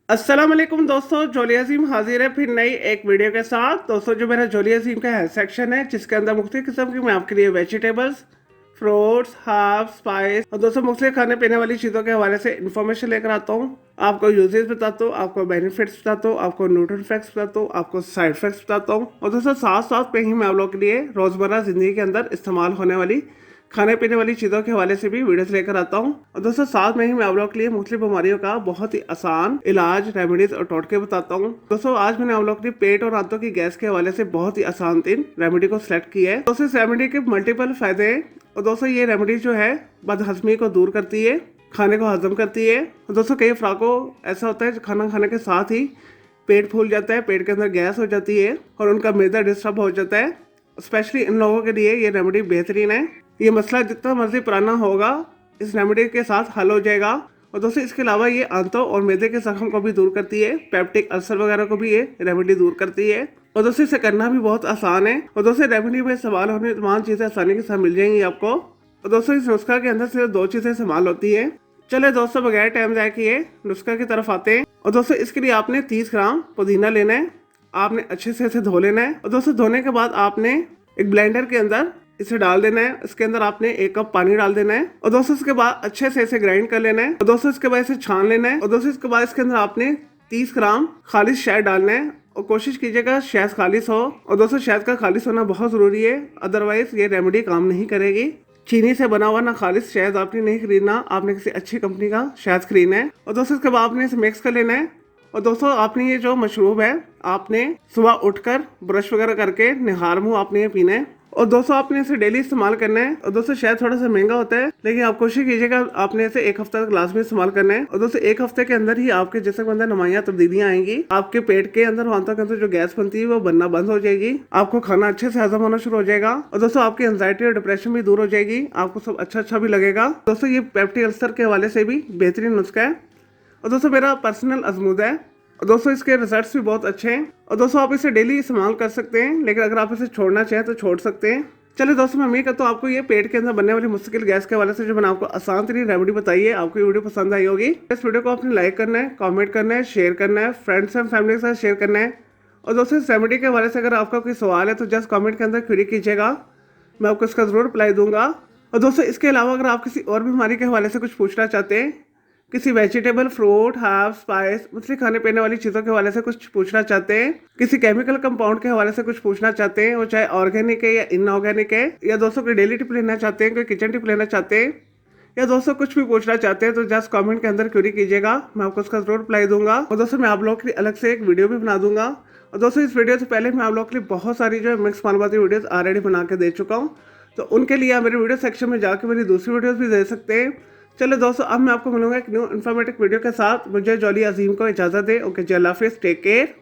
अस्सलाम वालेकुम दोस्तों, जोली अजीम हाजिर है फिर नई एक वीडियो के साथ। दोस्तों, जो मेरा जोली अजीम का हेल्थ सेक्शन है जिसके अंदर मुख्तलिफ किस्म की मैं आपके लिए वेजिटेबल्स, फ्रूट्स, हर्ब्स, स्पाइस और दोस्तों मुख्तलिफ खाने पीने वाली चीज़ों के हवाले से इन्फॉर्मेशन लेकर आता हूँ। आपको यूजेस बताता हूँ, आपको बेनिफिट्स बताता हूँ, आपको न्यूट्रिशन फैक्ट्स बताता हूँ, आपको साइड इफेक्ट्स बताता हूँ और दोस्तों साथ साथ में ही मैं आप लोगों के लिए रोज़मर्रा ज़िंदगी के अंदर इस्तेमाल होने वाली खाने पीने वाली चीज़ों के हवाले से भी वीडियोस लेकर आता हूँ। और दोस्तों साथ में ही मैं आप लोगों के लिए मुख्तलिफ बीमारियों का बहुत ही आसान इलाज, रेमेडीज और टोटके बताता हूँ। दोस्तों आज मैंने आप लोगों के लिए पेट और आंतों की गैस के हवाले से बहुत ही आसान 3 रेमेडी को सिलेक्ट किया है। दोस्तों इस रेमेडी के मल्टीपल फायदे हैं और दोस्तों ये रेमेडी जो है बदहजमी को दूर करती है, खाने को हजम करती है। और दोस्तों कई अफराद को ऐसा होता है खाना खाने के साथ ही पेट फूल जाता है, पेट के अंदर गैस हो जाती है और उनका मैदा डिस्टर्ब हो जाता है। स्पेशली इन लोगों के लिए ये रेमेडी बेहतरीन है। ये मसला जितना मर्जी पुराना होगा इस रेमेडी के साथ हल हो जाएगा। और दोस्तों इसके अलावा ये आंतों और मैदे के जख्म को भी दूर करती है, पेप्टिक अल्सर वगैरह को भी ये रेमेडी दूर करती है। और दोस्तों इसे करना भी बहुत आसान है और दोस्तों रेमेडी में इस्तेमाल होने तमाम चीज़ें आसानी के साथ मिल जाएंगी आपको। और दोस्तों इस नुस्खा के अंदर सिर्फ 2 चीज़ें इस्तेमाल होती है। चले दोस्तों बगैर टाइम ज़ाया किए नुस्खा की तरफ आते हैं। और दोस्तों इसके लिए आपने 30 ग्राम पुदीना लेना है, आपने अच्छे से इसे धो लेना है। और दोस्तों धोने के बाद आपने एक ब्लेंडर के अंदर इसे डाल देना है। इसके अंदर आपने 1 कप पानी डाल देना है और दोस्तों इसके बाद अच्छे से इसे ग्राइंड कर लेना है। और दोस्तों इसके बाद इसे छान लेना है। और दोस्तों इसके बाद इसके अंदर आपने 30 ग्राम खालिश शहद डालना है और कोशिश कीजिएगा शहद खालिश हो। और दोस्तों शहद का खालिश होना बहुत ज़रूरी है, अदरवाइज ये रेमेडी काम नहीं करेगी। चीनी से बना हुआ ना खालिश शहद आपने नहीं खरीदना, आपने किसी अच्छी कंपनी का शहद खरीदना है। और दोस्तों इसके बाद आपने इसे मिक्स कर लेना है। और दोस्तों आपने ये जो मशरूब है आपने सुबह उठकर ब्रश वगैरह करके निहार मुँह आपने ये पीना है। और दोस्तों आपने इसे डेली इस्तेमाल करना है। और दोस्तों शायद थोड़ा सा महंगा होता है लेकिन आप कोशिश कीजिएगा आपने इसे 1 हफ्ता क्लास में इस्तेमाल करना है। और दोस्तों 1 हफ्ते के अंदर ही आपके जिस्म के अंदर नुमाया तब्दीलियां आएंगी, आपके पेट के अंदर आंतों के अंदर जो गैस बनती है वो बनना बंद हो जाएगी, आपको खाना अच्छे से हजम होना शुरू हो जाएगा और दोस्तों आपकी एंजाइटी और डिप्रेशन भी दूर हो जाएगी, आपको सब अच्छा भी लगेगा। दोस्तों ये पेप्टिक अल्सर के हवाले से भी बेहतरीन नुस्खा है और दोस्तों मेरा पर्सनल आजमूदा है और दोस्तों इसके रिजल्ट्स भी बहुत अच्छे हैं। और दोस्तों आप इसे डेली इस्तेमाल कर सकते हैं, लेकिन अगर आप इसे छोड़ना चाहें तो छोड़ सकते हैं। चलिए दोस्तों मैं उम्मीद करता हूँ आपको ये पेट के अंदर बनने वाली मुश्किल गैस के हवाले से जो मैंने आपको आसान तरीन रेमेडी बताई है आपको ये वीडियो पसंद आई होगी। इस वीडियो को आपने लाइक करना है, कमेंट करना है, शेयर करना है, फ्रेंड्स एंड फैमिली के साथ शेयर करना है। और दोस्तों इस रेमेडी के हवाले से अगर आपका कोई सवाल है तो जस्ट कमेंट के अंदर क्वेरी कीजिएगा, मैं आपको इसका ज़रूर रिप्लाई दूंगा। और दोस्तों इसके अलावा अगर आप किसी और बीमारी के हवाले से कुछ पूछना चाहते हैं, किसी वेजिटेबल, फ्रूट, हर्ब, स्पाइस मतलब खाने पीने वाली चीज़ों के हवाले से कुछ पूछना चाहते हैं, किसी केमिकल कंपाउंड के हवाले से कुछ पूछना चाहते हैं, वो चाहे ऑर्गेनिक है या इनऑर्गेनिक है, या दोस्तों कोई डेली टिप लेना चाहते हैं, कोई किचन टिप लेना चाहते हैं, या दोस्तों कुछ भी पूछना चाहते हैं तो जस्ट कमेंट के अंदर क्वेरी कीजिएगा, मैं आपको उसका जरूर रिप्लाई दूंगा। और दोस्तों मैं आप लोगों के लिए अलग से एक वीडियो भी बना दूंगा। और दोस्तों इस वीडियो से पहले मैं आप लोगों के लिए बहुत सारी जो है मिक्स मालूमाती वीडियोस ऑलरेडी बना के दे चुका हूँ, तो उनके लिए आप मेरे वीडियो सेक्शन में जाकर मेरी दूसरी वीडियोस भी दे सकते हैं। चलो दोस्तों अब मैं आपको मिलूंगा एक न्यू इन्फॉर्मेटिव वीडियो के साथ। मुझे जोली अजीम को इजाज़त दे। ओके, अल्लाह हाफिज़, टेक केयर।